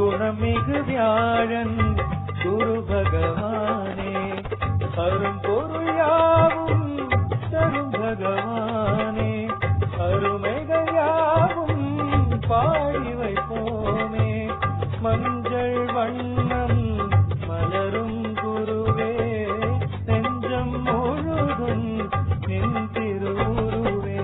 குணமிகு வியாழன் குரு பகவானே, அரும்பொருள் யாவும் தரும் பகவானே, அருமைகள் யாவும் பாடி வைப்போமே. மஞ்சள் வண்ணம் மலரும் குருவே, நெஞ்சம் முழுதும் நின் திருவுருவே.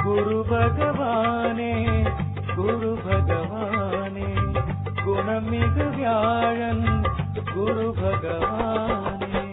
குரு பகவானே குரு பகவானே, குணமிகு வியாழன் குரு பகவானே.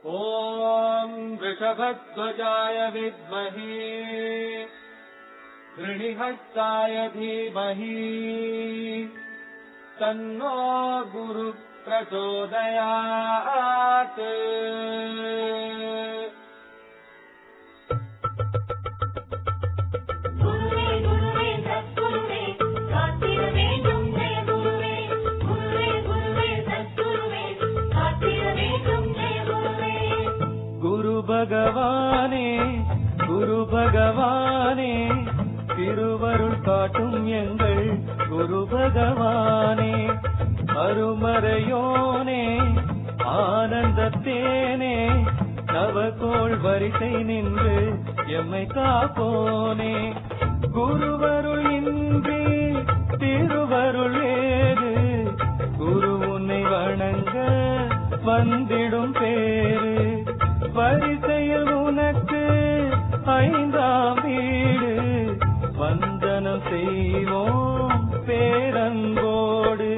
ॐ वृषभध्वजाय विद्महे वृणिहस्ताय धीमहि तन्नो गुरुः प्रचोदयात्। குரு பகவானே குரு பகவானே, திருவருள் காட்டும் எங்கள் குரு பகவானே, அருமறையோனே ஆனந்தத்தேனே, நவகோள் வரிசை நின்று எம்மை காப்போனே. குருவருள் இன்றி திருவருள் ஏது, குரு உன்னை வணங்க வந்திடும் பேரு. வரிசையில் உனக்கு 5ஆம் வீடு, வந்தனம் செய்வோம் பேரன்போடு.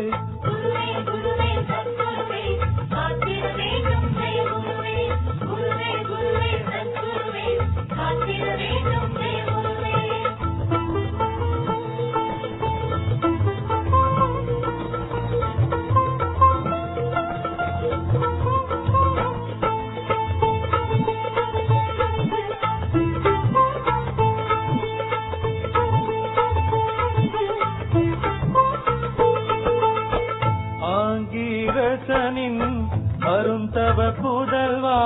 ஆங்கீரசனின் அருந்தவ புதல்வா,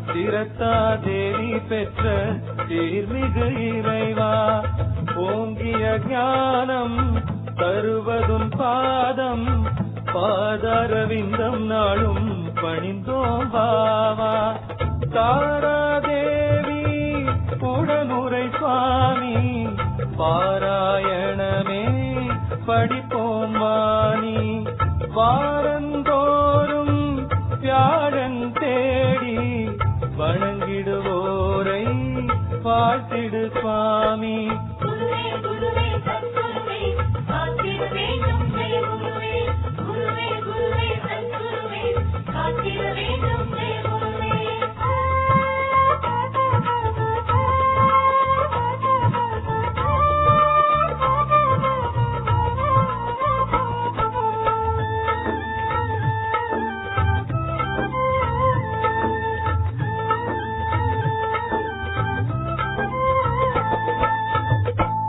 திரத்தா தேவி பெற்ற தீர்மிகு இறைவா, ஓங்கிய ஞானம் தருவதும் பாதம், பாதாரவிந்தம் நாளும் பணிந்தோம் பாவா. தாராதேவி உடனுரை சுவாமி, பாராயணமே படிப்போம் வாணி. வாரந்தோறும் வியாழன் தேடி வணங்கிடுவோரை வாழ்த்திடு சுவாமி.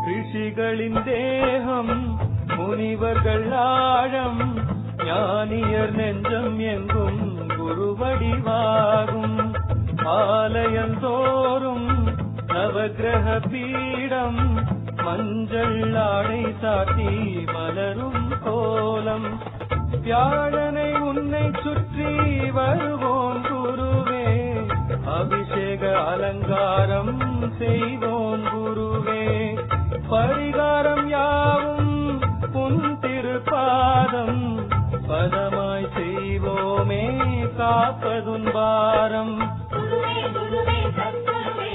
ரிஷிகளின் தேகம் முனிவர்கள் ஆழம், ஞானியர் நெஞ்சம் எங்கும் குருவடிவாகும். ஆலயந்தோறும் நவக்கிரக பீடம், மஞ்சள் ஆடை சாத்தி மலரும் கோலம். வியாழனை உன்னை சுற்றி வருவோம் குருவே, அபிஷேக அலங்காரம் செய்வோம் குருவே. பரிகாரம் யாவும் உன் திருப்பாதம், பதமாய் செய்வோமே காப்பதுன் பாரம். குருவே குருவே சத்குருவே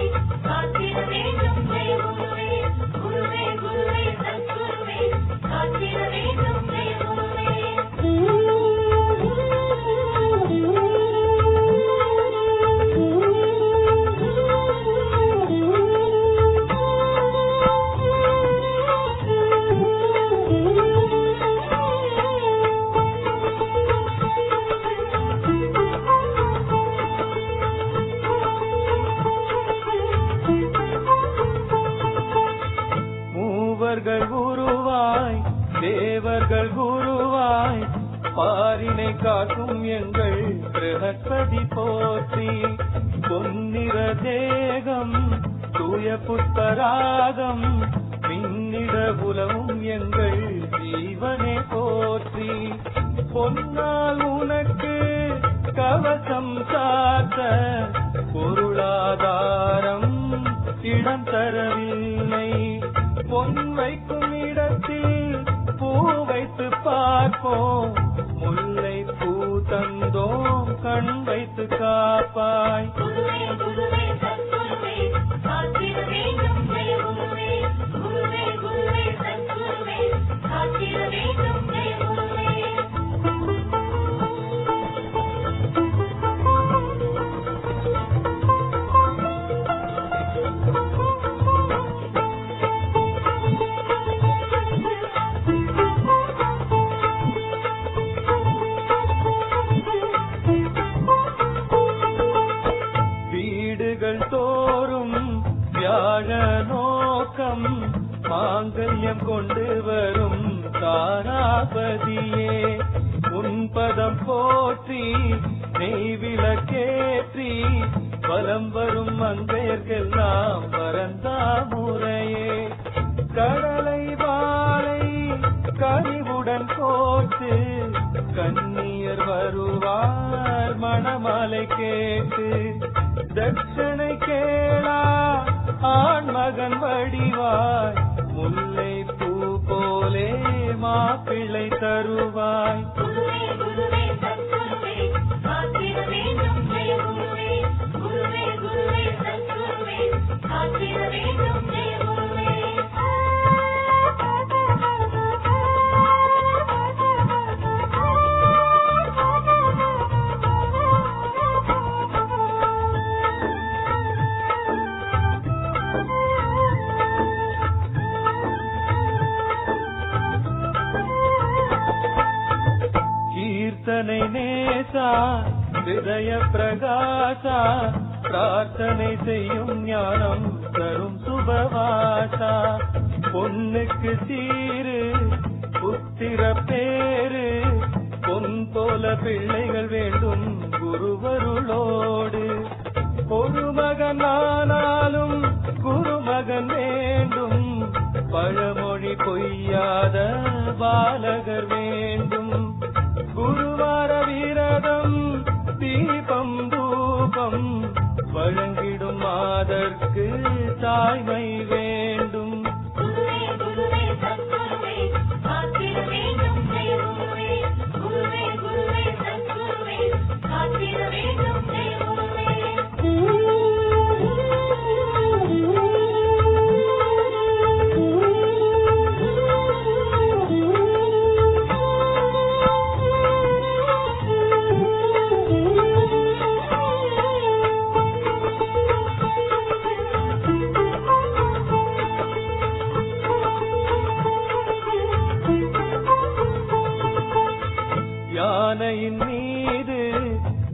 சித்தர்கள் குருவாய் தேவர்கள் குருவாய் பாரினை காக்கும் எங்கள் பிரகஸ்பதி போற்றி. பொன்னிற தேகம் தூய புஷ்பராகம் மின்னிட புலவும் எங்கள் ஜீவனே போற்றி. பொன்னால் உனக்கு கவசம் சாத்த பொருளாதாரம் இடம் தரவில்லை. பொன் வைக்கும் இடத்தில் பூ வைத்து பார்ப்போம், முல்லை பூ தந்தோம் கண் வைத்து காப்பாய். தோறும் வியாழ நோக்கம் மாங்கல்யம் கொண்டு வரும் தாராபதியே. உன்பதம் போற்றி நெய் விளக்கேற்றி வலம் வரும் மங்கையர்க்கெல்லாம் வரந்தா முறையே. கடலை வாழை கனிவுடன் கோர்த்து கன்னியர் வருவார் மணமாலை கேட்டு. தட்சணை கேளா ஆண் மகன் வடிவாய், முல்லை பூ போலே மாப்பிள்ளை தருவாய். கீர்த்தனை நேசா ஹிருதய பிரகாசா பிரார்த்தனை செய்யும் ஞானம் தரும் சுபவாசா. பொன்னுக்கு சீரு புத்திர பேரு பொன் போல பிள்ளைகள் வேண்டும் குருவருளோடு. ஒரு மகன் ஆனாலும் குருமகன் வேண்டும், பழமொழி பொய்யாத பாலகர் வேண்டும். குருவார விரதம் தீபம் தூபம் வழங்கிடும் மாதர்க்கு தாய்மை வேண்டும். யானையின் மீது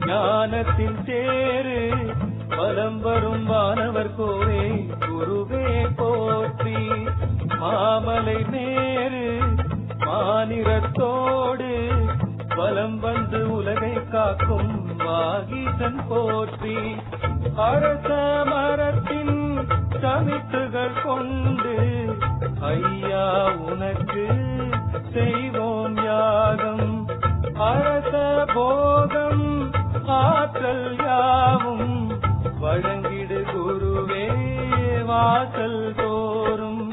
ஞானத்தின் தேரு வலம் வரும் வானவர் கோவே குருவே போற்றி. மாமலை மேரு மாநிறத்தோடு வலம் வந்து உலகை காக்கும் வாகீசன் போற்றி. அரச மரத்தின் சமித்துகள் கொண்டு ஐயா உனக்கு செய்வோம் யாகம். அரச போகம் ஆற்றல் யாவும் வழங்கிடு குருவே வாசல் தோறும்.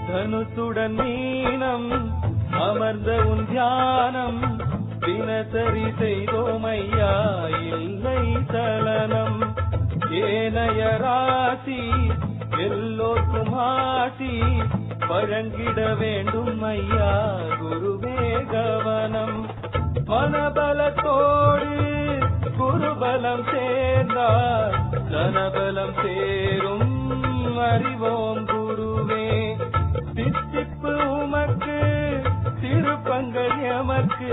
தனுசுடன் மீனம் அமர்ந்த உன் தியானம் தினசரி செய்தோம் ஐயா இல்லை சலனம். ஏனைய ராசி எல்லோர்க்கும் ஆசி வழங்கிட வேண்டும் ஐயா குருவே கவனம். மனபலத்தோடு குருபலம் சேர்ந்தார் தனபலம் சேரும் அறிவோம் குருவே. தித்திப்பு உமக்கு திருப்பங்கள் எமக்கு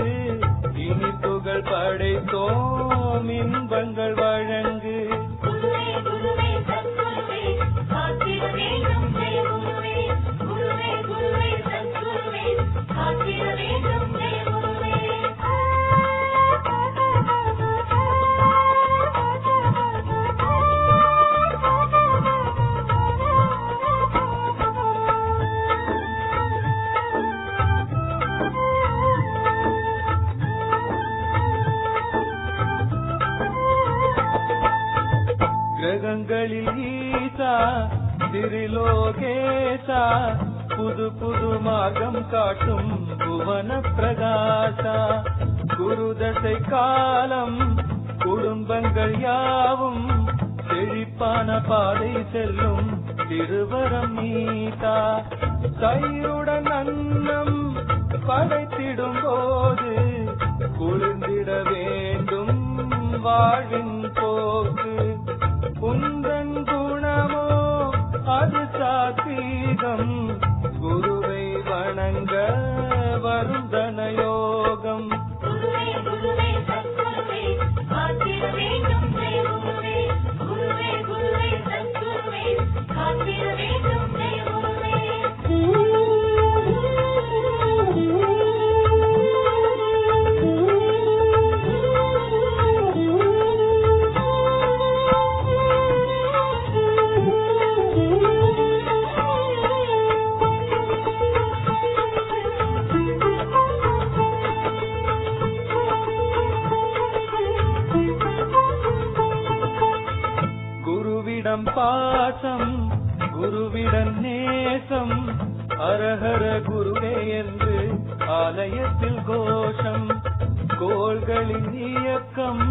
இனிப்புகள் படைத்தோம் இன்பங்கள் வழங்கு. கிரகங்களில் ஈசா திரிலோகேசா புது புது மார்க்கம் காட்டும் புவன பிரகாசா. குருதசை காலம் குடும்பங்கள் யாவும் செழிப்பான பாதை செல்லும் திருவரம் நீதா. தயிருடன் அன்னம் படைத்திடும் போது குளிர்ந்திட வேண்டும் வாழ்வின் போக்கு. குந்தன் குணமோ அது சாத்வீகம் குருவை வணங்க வரும் தனயோகம். குருவிடம் பாசம் குருவிடம் நேசம் ஹரஹர குருவே என்று ஆலயத்தில் கோஷம். கோள்களின் இயக்கம்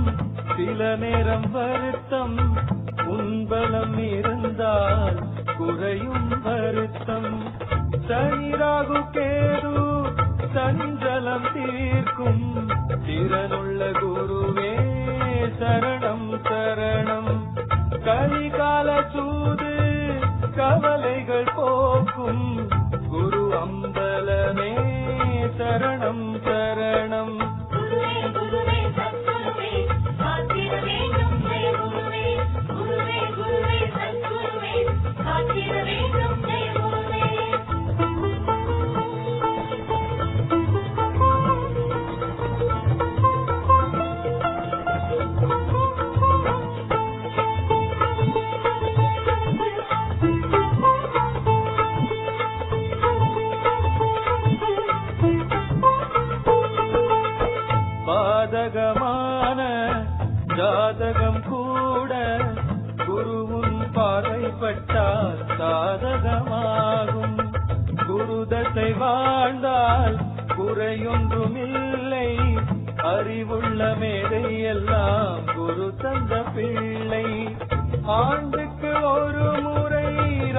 சில நேரம் வருத்தம் உன்பலம் இருந்தால் குறையும் வருத்தம். சனிராகு கேது சஞ்சலம் தீர்க்கும் திறனுள்ள குருவே சரணம் சரணம். கலிகால சூது கவலைகள் போக்கும் குரு அம்பலமே சரணம் சரணம். பாதகமான ஜாதகம் கூட குருவும் பார்வைப்பட்டால் சாதகமாகும். குருதசை வாழ்ந்தால் குறையொன்றுமில்லை அறிவுள்ள மேதை எல்லாம் குரு தந்த பிள்ளை. ஆண்டுக்கு ஒரு முறை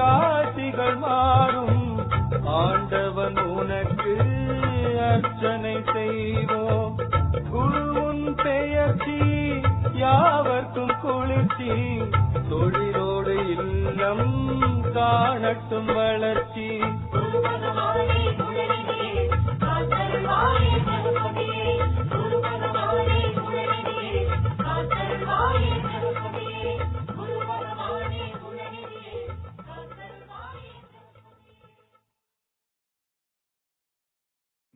ராசிகள் மாறும் ஆண்டவன் உனக்கு அர்ச்சனை செய்வோம். குருவும் பெயர்ச்சி யாவர்க்கும் குளிர்ச்சி தொழிலோடு இல்லம் காணட்டும் வளர்ச்சி.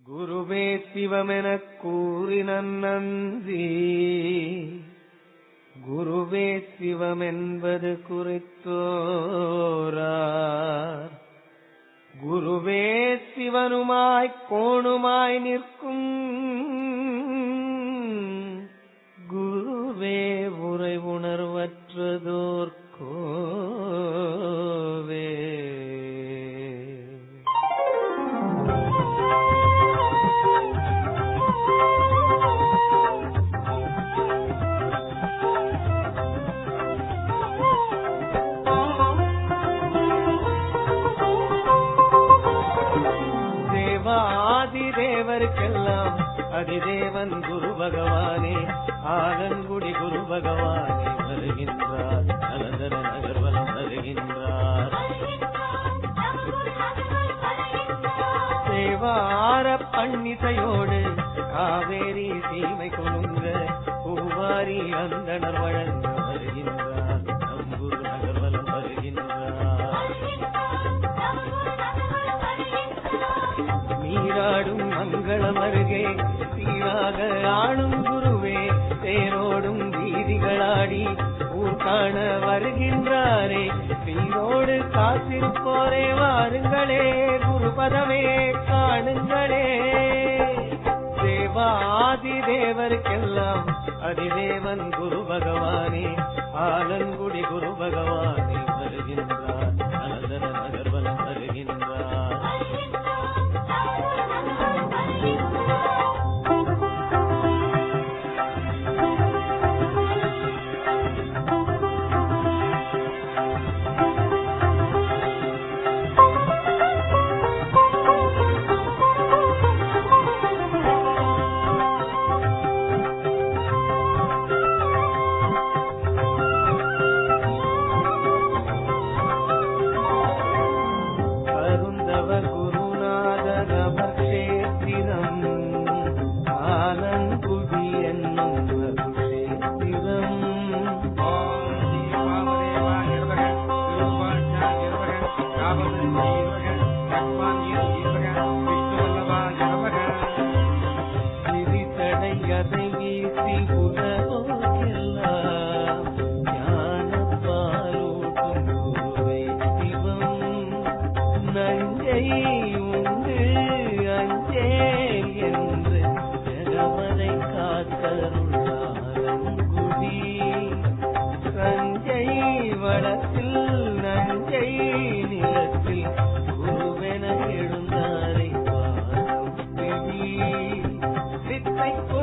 குருவே சிவமெனக் கூறின நந்தி குருவே சிவமென்பது குறித்தோரார். குருவே சிவனுமாய் கோணுமாய் நிற்கும் குருவே உரை உணர்வற்றதோர் கோவே. அதிதேவன் குரு பகவானே ஆலங்குடி குரு பகவானே வருகின்றார் நலந்தர நகர்வலம் வருகின்றார் தேவார பன்னிசையோடு காவேரி சீமை கொழுங்க பூவாரி அந்தனர் வழங்க வருகின்றார் நம்பூர் நகர்வலம் வருகின்றார் நீராடும் மங்களம் அருகே சீராக ஆளும் குருவே தேரோடும் வீதிகளாடி ஊர் காண வருகின்றாரே சீரோடு காத்திருப்போரே வாருங்களே குருபதமே காணுங்களே தேவாதி தேவருக்கெல்லாம் அதிதேவன் குரு பகவானே ஆலங்குடி குரு பகவானே வருகின்றார் நலந்தர நகர்வலம் வருகின்றார்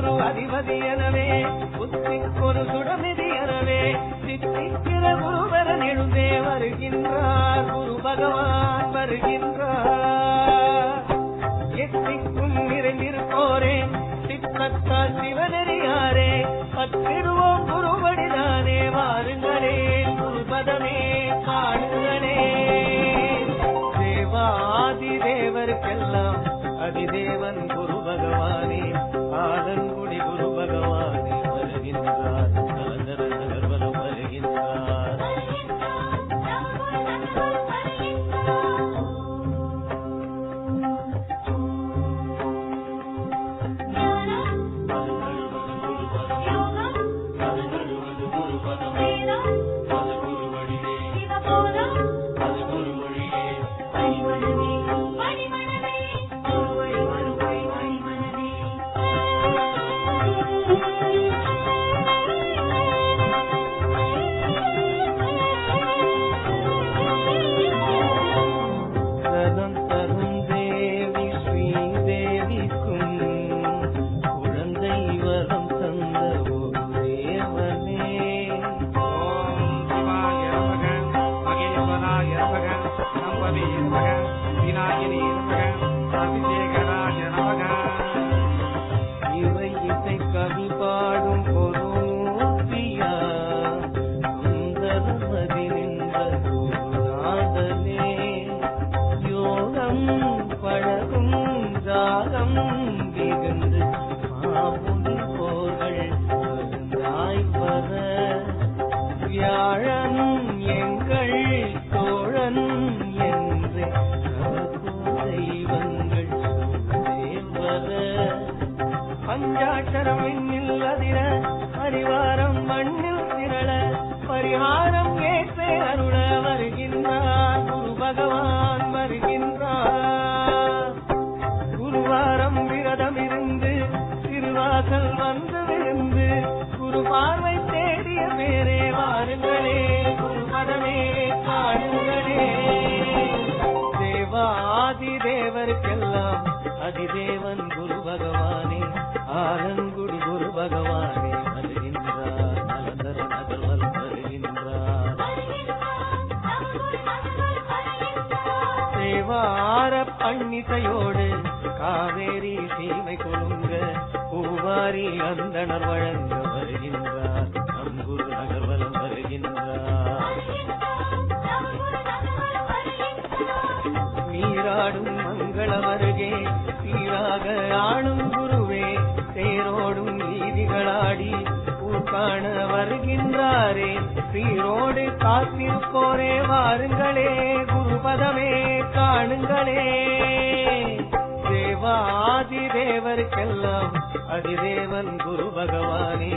அதிபதியனவே புத்திக்கொரு சுடமிதியனவே சித்திக்கிற குருவரன் எழுந்தே வருகின்றார் குரு பகவான் வருகின்றார் எத்திக்கும் நிறைந்திருப்போரே சித்தத்தால் சிவனெறியாரே பத்திருவோம் குருவடிதானே வாருங்களே குருபதமே காணுங்களே தேவாதி தேவருக்கெல்லாம் அதிதேவன் குரு பகவானே ஆலங்குடி குரு பகவானே வருகின்றார் நலந்தர நகர்வலம் வருகின்றார் பஞ்சாட்சரம் விண்ணில் அதிர பரிவாரம் மண்ணில் திரள பரிகாரம் ஏற்றே அருள வருகின்றார் குரு பகவான் வருகின்றார் குருவாரம் விரதம் இருந்து திருவாசல் வந்து விழுந்து குரு பார்வை தேடிய பேரே வாருங்களே குருபதமே காணுங்களே தேவாதி தேவருக்கெல்லாம் அதிதேவன் குரு பகவானே ஆலங்குடி குரு பகவானே வருகின்றார் நலந்தர நகர்வலம் வருகின்றார் தேவார பன்னிசையோடு காவேரி சீமை கொழுங்க பூவாரி அந்தணர் வழங்க வருகின்றார் நம் குரு நகர்வலம் வருகின்றார். நீராடும் மங்கள வருகே சீராக ஆளும் குருவே தேரோடும் வீதிகளாடி காண வருகின்றாரே சீரோடு காத்திருப்போரே வாருங்களே குருபதமே காணுங்களே. தேவாதி தேவருக்கெல்லாம் அதிதேவன் குரு பகவானே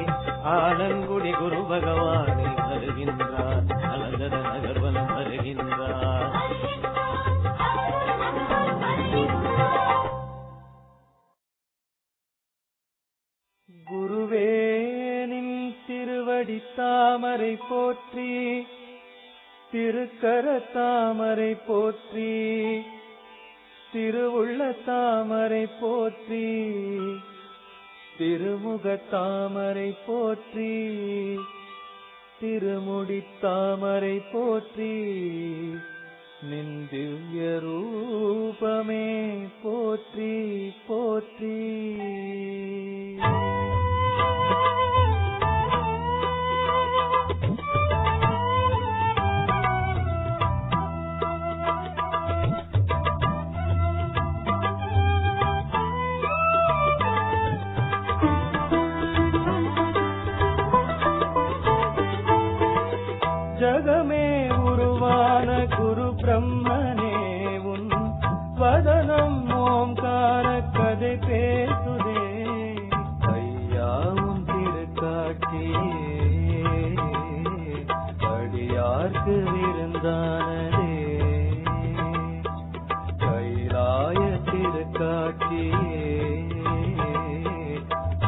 ஆலங்குடி குரு பகவானே வருகின்றார் அலங்கர நகர்வலம் வருகின்றார். குருவே நின் திருவடி தாமரை போற்றி திருக்கர தாமரை போற்றி திருவுள்ள தாமரை போற்றி திருமுக தாமரை போற்றி திருமுடி தாமரை போற்றி நின் திவ்ய ரூபமே போற்றி போற்றி. ஜகமே உருவான குரு பிரம்மனே உன் வதனம் ஓம்கார கதை பேசுதே ஐயா உன் திருக்காட்சியே அடியார்க்கு விருந்தானதே கைலாய திருக்காட்சியே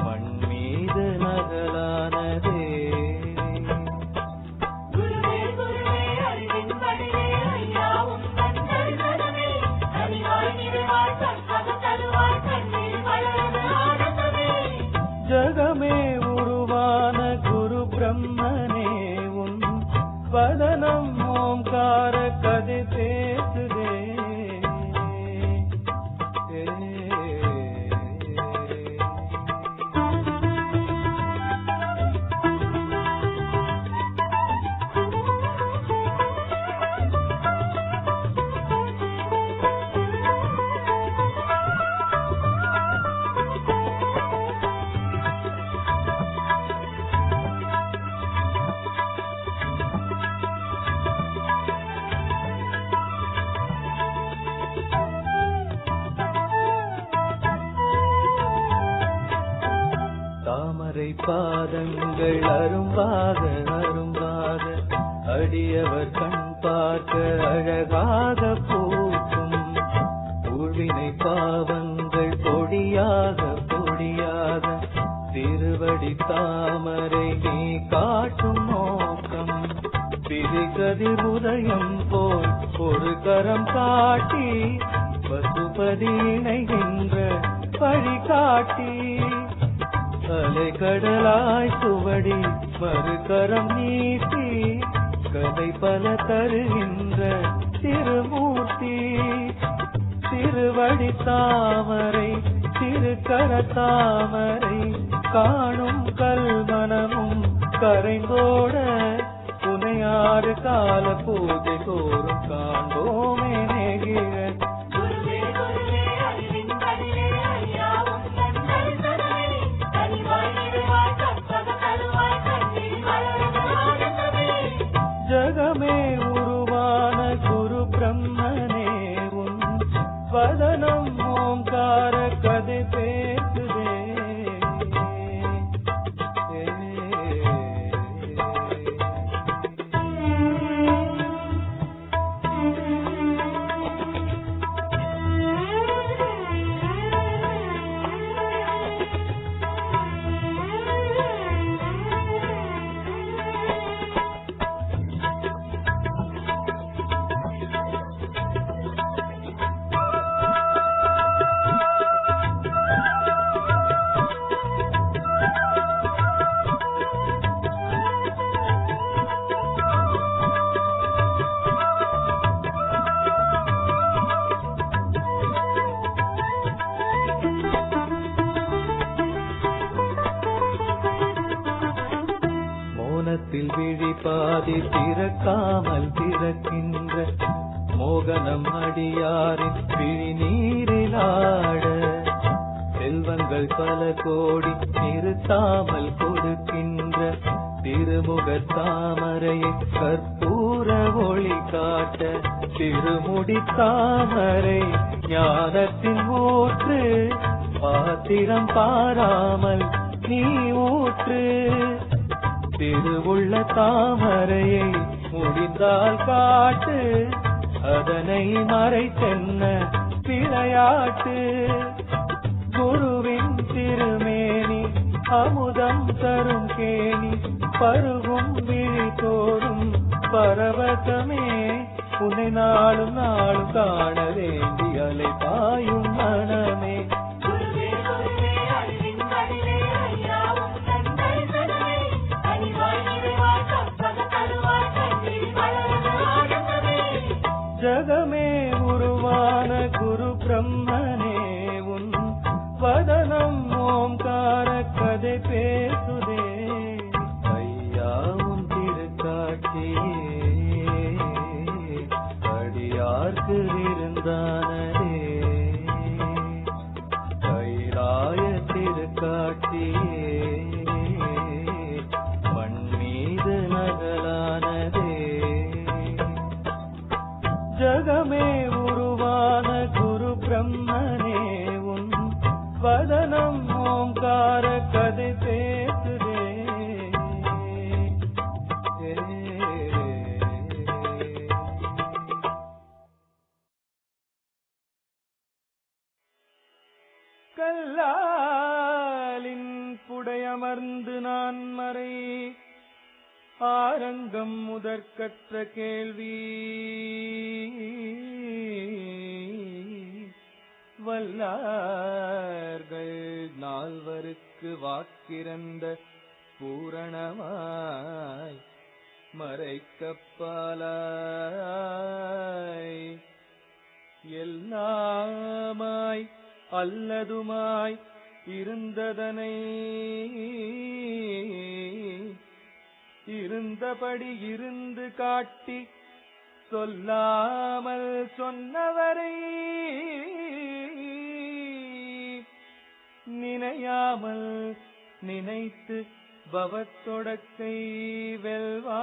மண் மீது நகலானதே. ஜகமே உருவான குரு பிரம்மனே உன் வதனம் ஓம்கார கதை பேசுதே பாதங்கள் அரும்பாக அரும்பாக அடியவர் கண் பார்க்க அழகாக பூக்கும் ஊழ்வினை பாவங்கள் பொடியாக பொடியாக திருவடி தாமரை நீ காட்டும் நோக்கம் பிரிகதி உதயம் போல் ஒரு கரம் காட்டி பசுபதி இணைகின்ற வழிகாட்டி அலை கடலாய் சுவடி மறுகரம் நீட்டி கதை பல தருகின்ற திருமூர்த்தி திருவடி தாமரை திருக்கர தாமரை காணும் கல்மனமும் கரைந்தோட துணையாறு கால பூஜை தோறும் காண்போமே நெகிழ. ஜகமே உருவான குரு பிரம்மனே உன் வதனம் ஓம்கார கதை பேசுதே வாதி திறக்காமல் திறக்கின்ற மோகனம் அடியாரின் விழிநீரிலாட செல்வங்கள் பல கோடி நிறுத்தாமல் கொடுக்கின்ற திருமுக தாமரையை கற்பூர ஒளி காட்ட திருமுடி தாமரை ஞானத்தின் ஊற்று பாத்திரம் பாராமல் நீ ஊற்று திருவுள்ள தாமரையை முடிந்தால் காட்டு அதனை மறைத்தென்ன விளையாட்டு குருவின் திருமேனி அமுதம் தரும் கேணி பருகும் விழி தோறும் பரவசமே உன்னை நாளும் நாளும் காண வேண்டி அலை பாயும் மனமே ஜகமே உருவான குரு பிரம்மனே உன் வதனம் ஓம்கார கதை பேசுதே ஐயா உன் திருக்காட்சியே அடியார்க்கு இருந்தானதே கைலாய திருக்காட்சியே மண் மீது நகலானதே ஜகமே உருவான குரு பிரம்மனே உன் வதனம் ஓம்கார கதை பேசுதே கல்லாலின் புடையமர்ந்து நான் மறை ஆரங்கம் முதற்கற்ற கேள்வி வல்லார்கள் நால்வருக்கு வாக்கிறந்த பூரணமாய் மறைக்கப்பாலாய் எல்லாமாய் அல்லதுமாய் இருந்ததனை இருந்தபடி இருந்து காட்டி சொல்லாமல் சொன்னவரை நினையாமல் நினைத்து பவத்தொடக்கை வெல்வா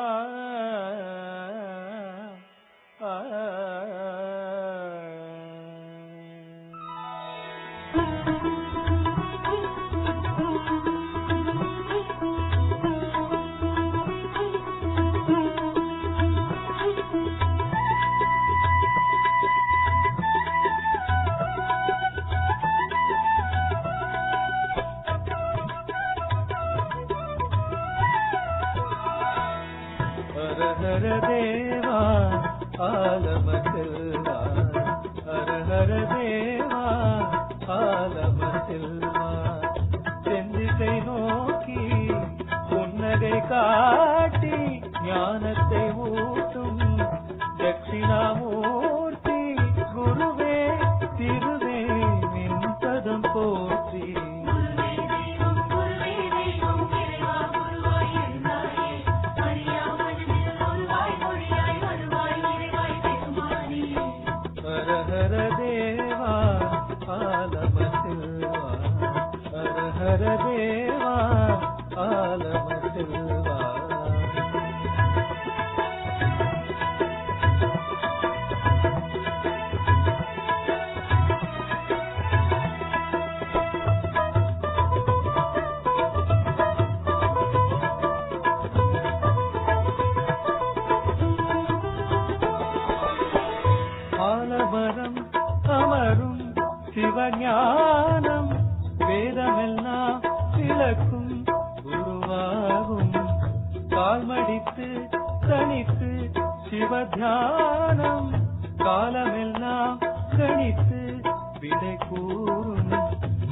ஹர தேவா ஆலம செல்வா ஹர ஹர தேவா ஆலம செல்வா செந்திசை நோக்கி புன்னகை காட்டி ஞானத்தை ஊட்டும் தட்சிணாமூர்த்தி குருவே திருவே நின் பதம் போற்றி ஹர தேவா ஆலம செல்வா ஹர ஹர தேவா ஆலம செல்வா ஆலமரம் அமரும் சிவஞானம் வேதமெல்லாம் விளக்கும் குருவாகும் கால்மடித்து தனித்து சிவத்தியானம் காலமெல்லாம் கணித்து விடை கூறும்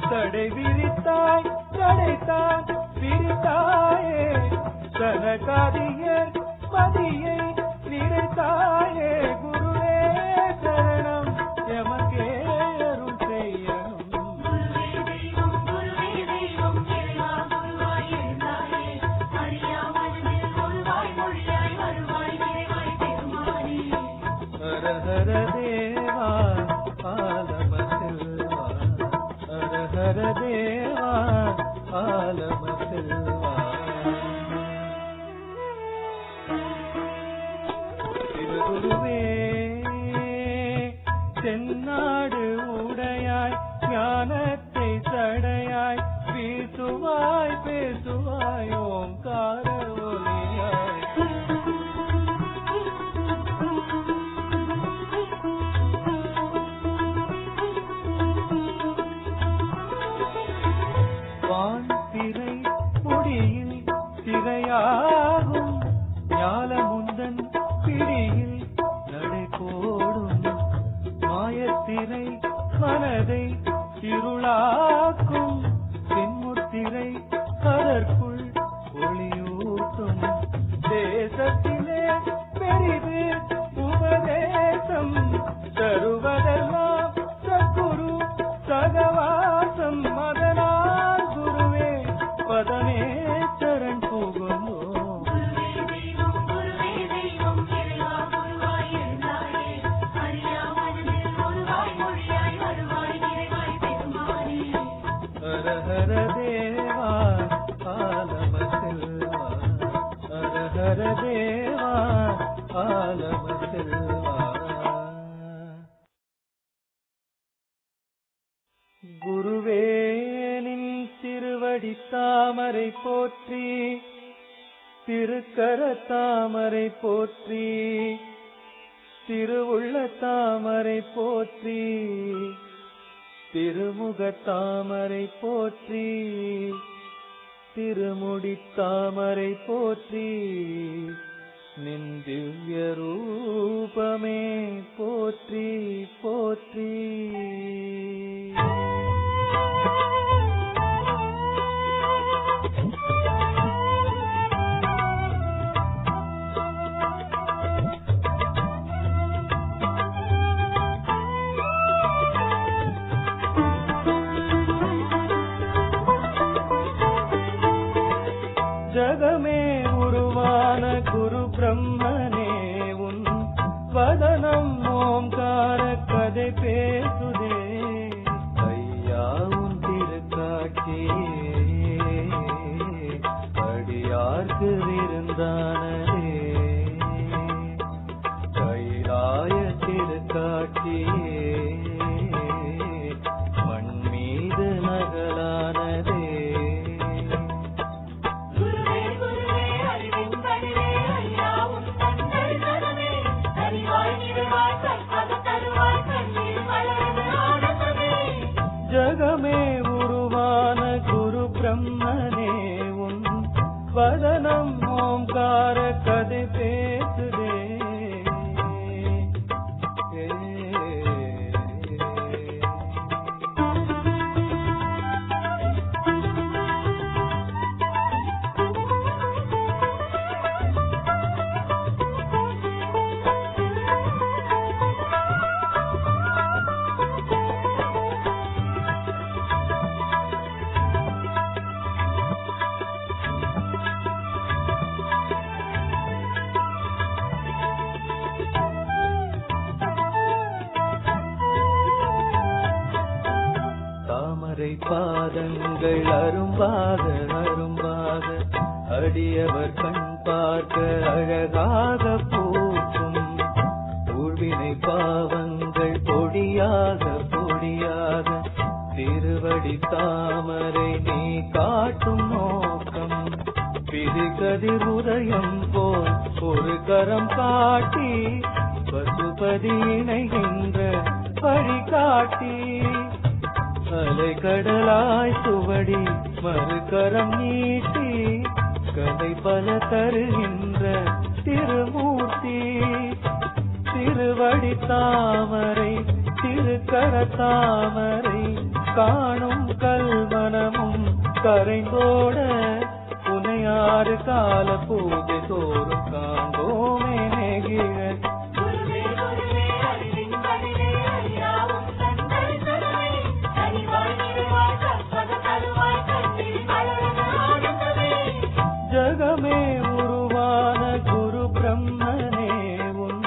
தடை விரித்தாய் தடைத்தான் விரித்தாயே சனகாதியர் மதியை நிறைத்தாயே குருவே சரணம் எமக்கே அருள் செய்யணும் அறியாமல் குருவாய் மொழியாய் வருவாய் தென்னாடு உடையாய் ஞானத்தை சடையாய் வீசுவாய் பேசுவாய் ஓங்கார ஒலியாய் வான் திரை முடியில் திரையாகும் ஞாலமுந்தன் பிடியில் நடை போடும் மாயத்திரை மனதை இருளாக்கும் தென்முத்திரை அதற்குள் ஒளியூட்டும் தேசத்திலே பெரிது உபதேசம் தருவதெல்லாம் சத்குரு சகவாசம் மதனால் குருவே பதமே சரண் புகுந்தோ ஹர ஹர தேவா ஆலம செல்வா ஹர ஹர தேவா ஆலம செல்வா குருவேனின் திருவடி தாமரை போற்றி திருக்கர தாமரை போற்றி திருவுள்ள தாமரை போற்றி திருமுக தாமரை போற்றி திருமுடி தாமரை போற்றி நின் திவ்ய ரூபமே போற்றி போற்றி ஜகமே உருவான குரு பிரம்மனே உன் வதனம் ஓம்கார கதை பேசுதே ஐயா உன் திருக்காட்சியே அடியார்க்கு விருந்தானதே கைலாய திருக்காட்சியே மண் மீது நகலானதே ஜகமே உருவான குரு பிரம்மனே உன் வதனம் ஓம்கார கதை பேசுதே பாதங்கள் அரும்பாக அரும்பாக அடியவர் கண் பார்க்க அழகாக பூக்கும் ஊழ்வினை பாவங்கள் பொடியாக பொடியாக திருவடி தாமரை நீ காட்டும் நோக்கம் பிரிகதிர் உதயம் போல் ஒரு கரம் காட்டி பசுபதி இணைகின்ற வழிகாட்டி அலைக்கடலாய் சுவடி மறுகரம் நீட்டி கதை பல தருகின்ற திருமூர்த்தி திருவடி தாமரை திருக்கர தாமரை காணும் கல்மனமும் கரைந்தோட புனையாறு கால பூஜை தோறும் காண்போமே நெகிழ ஜகமே உருவான குரு பிரம்மனே உன்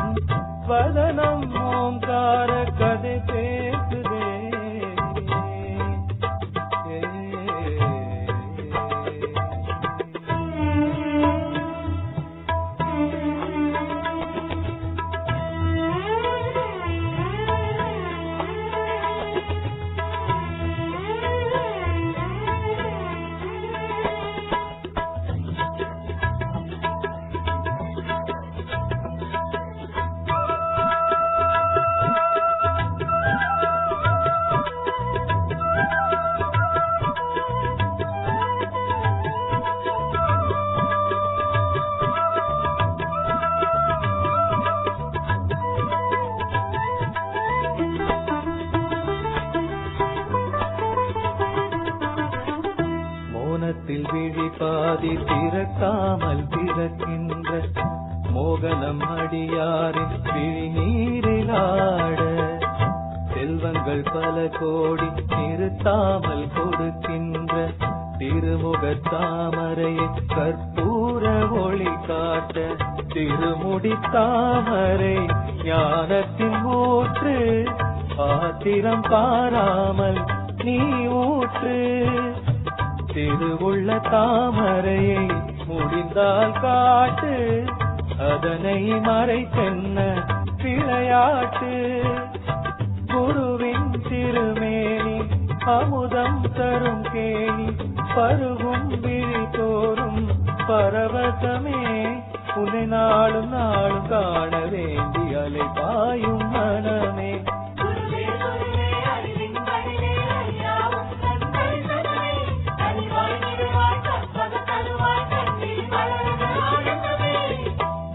வதனம் ஓம்கார கதை பேசுதே ஆதி திறக்காமல் திறக்கின்ற மோகனம் அடியாரின் விழிநீரிலாட செல்வங்கள் பல கோடி நிறுத்தாமல் கொடுக்கின்ற திருமுகத் தாமரையை கற்பூர ஒளி காட்ட திருமுடி தாமரை ஞானத்தின் ஊற்று ஆத்திரம் பாராமல் நீ ஊற்று திருவுள்ள தாமரையை முடிந்தால் காட்டு அதனை மறைத்தென்ன விளையாட்டு குருவின் திருமேனி அமுதம் தரும் கேணி பருகும் விழி தோறும் பரவசமே உன்னை நாளும் நாளும் காண வேண்டி அலை பாயும் மனமே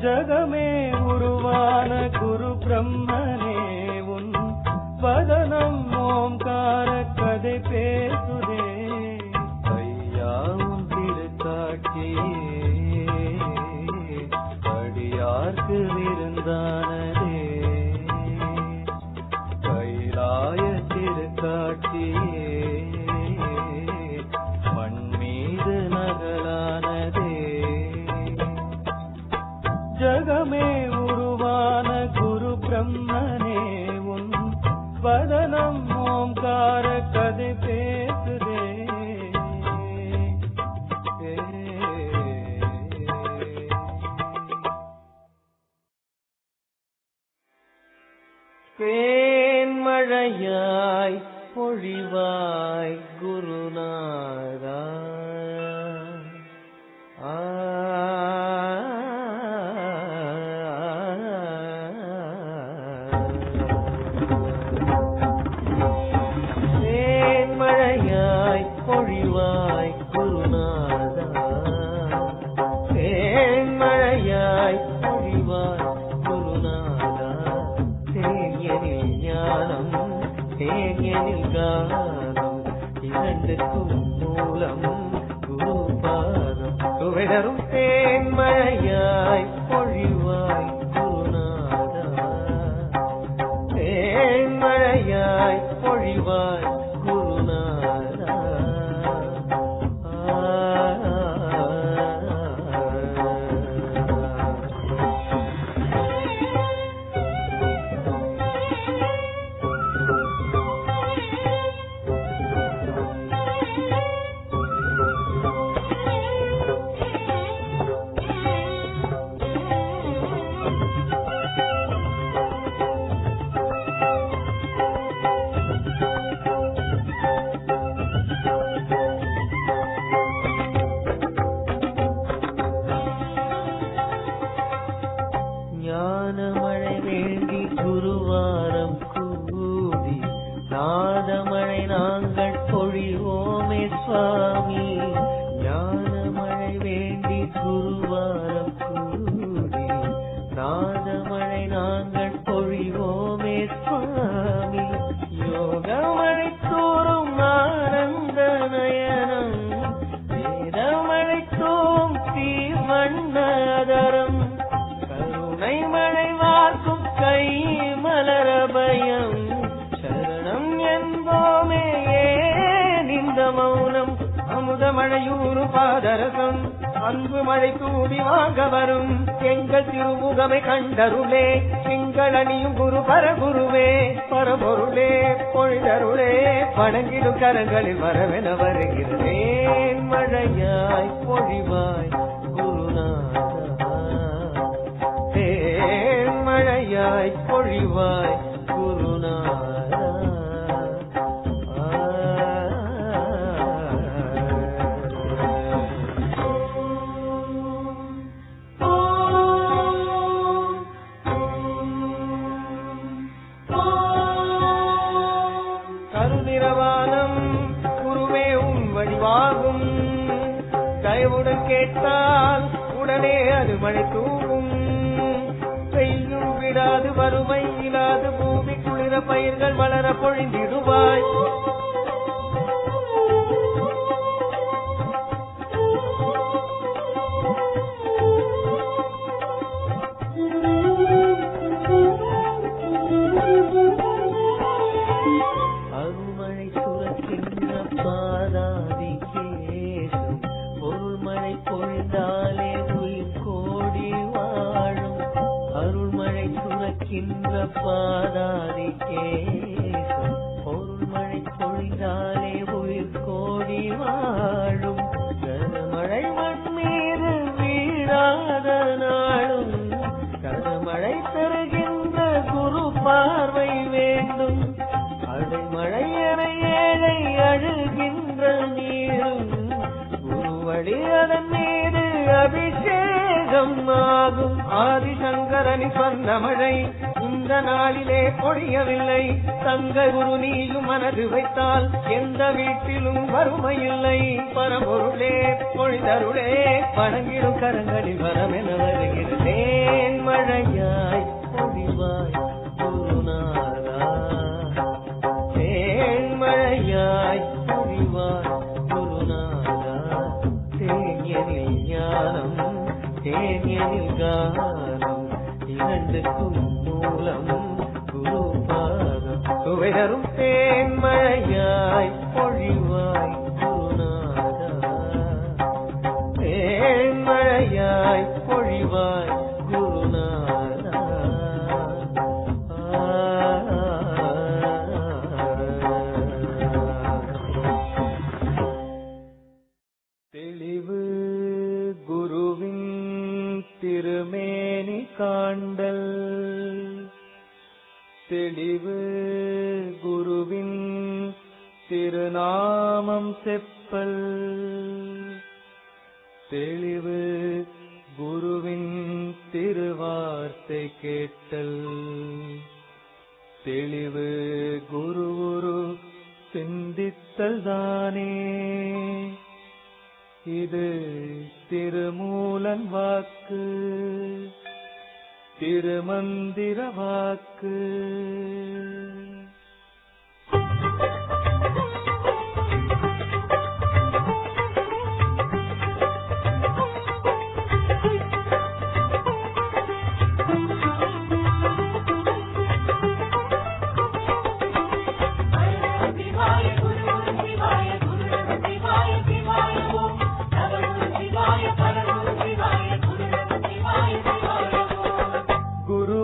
ஜகமே உருவான குரு பிரம்மனே உன் வதனம் ஓம்கார கதை பேசுதே ஐயாவும் திருக்காட்சியே அடியார்க்கு விருந்தானதே கைலாய திருக்காட்சியே மண் மீது நகலானதே ஜகமே உருவான குரு பிரம்மனே உன் வதனம் ஓம்கார கதை பேசுதே தேன்மழையாய் பொழிவாய் குருநாதா தேன்மழையாய் பொழிவாய் குருநாதா தேன்மழையாய் பொழிவாய் குருநாதா தேனியனில் ஞானம் தேனியனில் கானம் இரண்டுக்கும் மூலம் குருபாதம் சுவைதரும் தேன்மழையாய் பொழிவாய் குருநாதா தேன்மழையாய் பொழிவாய் குருநாதா ஞானமழை வேண்டி குருவாரம் கூடி நாதமழை நாங்கள் பொழிவோமே சுவாமி ஞானமழை வேண்டி குருவாரம் கூடி நாதமழை நாங்கள் பொழிவோமே சுவாமி யோகமழை தோறும் ஆனந்த நயனம் வேதமழை தோறும் தீவண்ணதரம் மழை வார்க்கும் கை மலர பயம் சரணம் என்போமே இந்த மௌனம் அமுத மழையூறு பாதரசம் அன்பு மழை தூவி வாங்க வரும் எங்கள் திருமுகமை கண்டருளே எங்கள் அணியும் குரு பரகுருவே பரபொருளே பொழிதருளே வணங்கிடும் கரங்களில் வரவென வருகிறேன் மழையாய் பொழிவாய் குருநாதா மழையாய் பொழிவாய் குருநாதா கருநிறவானம் குருவே உன் வடிவாகும் தயவுடன் கேட்டால் உடனே அது மழை தூவும் பெய்யும் விடாது வறுமை இல்லாது பூமி குளிர பயிர்கள் வளர பொழிந்திடுவாய் பாதாதிக்கேசம் பொருள்மழை பொழிந்தாலே உயிர் கோடி வாழும் கனமழை மண் மீது வீழாத நாளும் கனமழை தருகின்ற குரு பார்வை வேண்டும் அடைமழை என ஏழை அழுகின்ற நீரும் குருவடி அதன் மீது அபிஷேகம் ஆகும் ஆதிசங்கரனி சொன்ன மழை இந்த நாளிலே பொழியவில்லை தங்க குரு நீயும் மனது வைத்தால் எந்த வீட்டிலும் வறுமையில்லை பரம்பொருளே பொழிதருளே வணங்கிடும் கரங்களில் வரமென வருகிறேன் மழையாய் பொழிவாய் குருநாதா மழையாய் பொழிவாய் குருநாதா தேனியனில் ஞானம் தேனியனில் கானம் இரண்டுக்கும் மூலம் குருபாதம் சுவைதரும் தேன்மழையாய் பொழிவாய் குருநாதா தேன்மழையாய் பொழிவாய் குருநாதா தெளிவு குருவின் திருமேனி காண்டல் தெளிவு குருவின் திருநாமம் செப்பல் தெளிவு குருவின் திருவார்த்தை கேட்டல் தெளிவு குரு சிந்தித்தல் தானே இது திருமூலன் வாக்கு திருமந்திர வாக்கு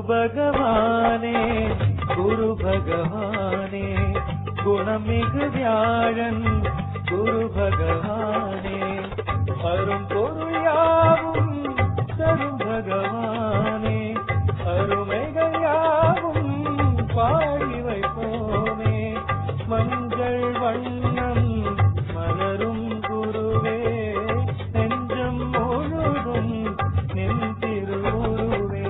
பகவானே குரு பகவானே குணமிகு வியாழன் குரு பகவானே அரும் பொருள் யாவும் தரும் பகவானே அருமைகள் யாவும் பாடி வைப்போமே மஞ்சள் வண்ணம் மலரும் குருவே நெஞ்சம் முழுதும் நின் திருவுருவே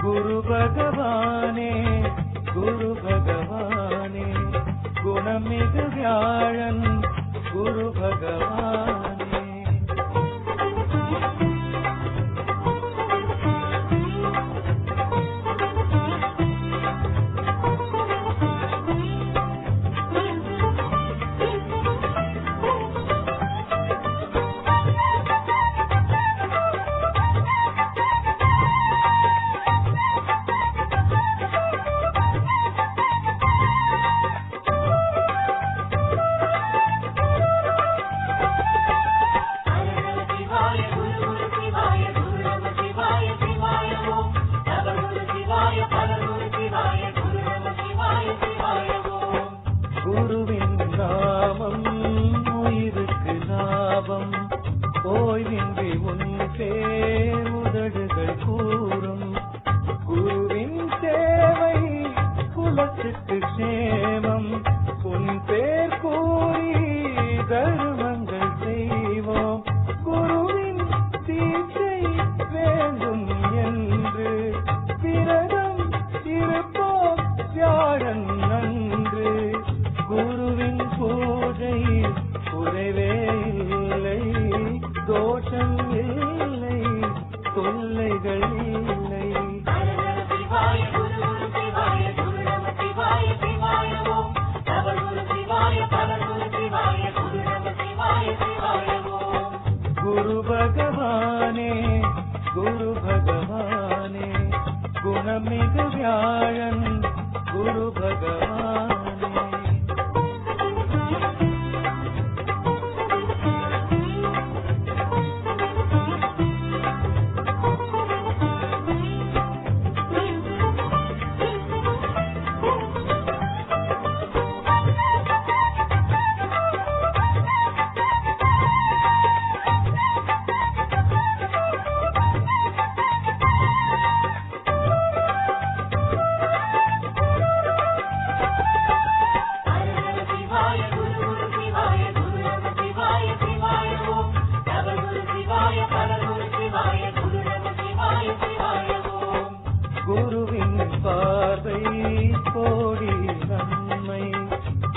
குரு பகவானே குரு பகவானே குணமிகு வியாழன் குரு பகவானே குருவின் நாமம் உயிருக்கு லாபம் ஓய்வின்றி உன் பேர் உதடுகள் கூறும் குருவின் சேவை குலத்துக்கு சேமம் உன் பேர் கூறி தர்மங்கள் செய்வோம் குருவின் தீட்சை வேண்டும் என்று விரதம் இருப்போம் வியாழன் நன்று குருவின் பூஜை குறைவே இல்லை தோஷம் இல்லை தொல்லைகள் இல்லை குரு பகவானே குரு பகவானே குணமிகு வியாழன் குரு பகவானே பார்வை கோடி நன்மை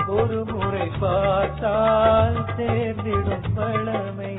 ஒரு முறை பார்த்தால் சேர்ந்திடும் பழமை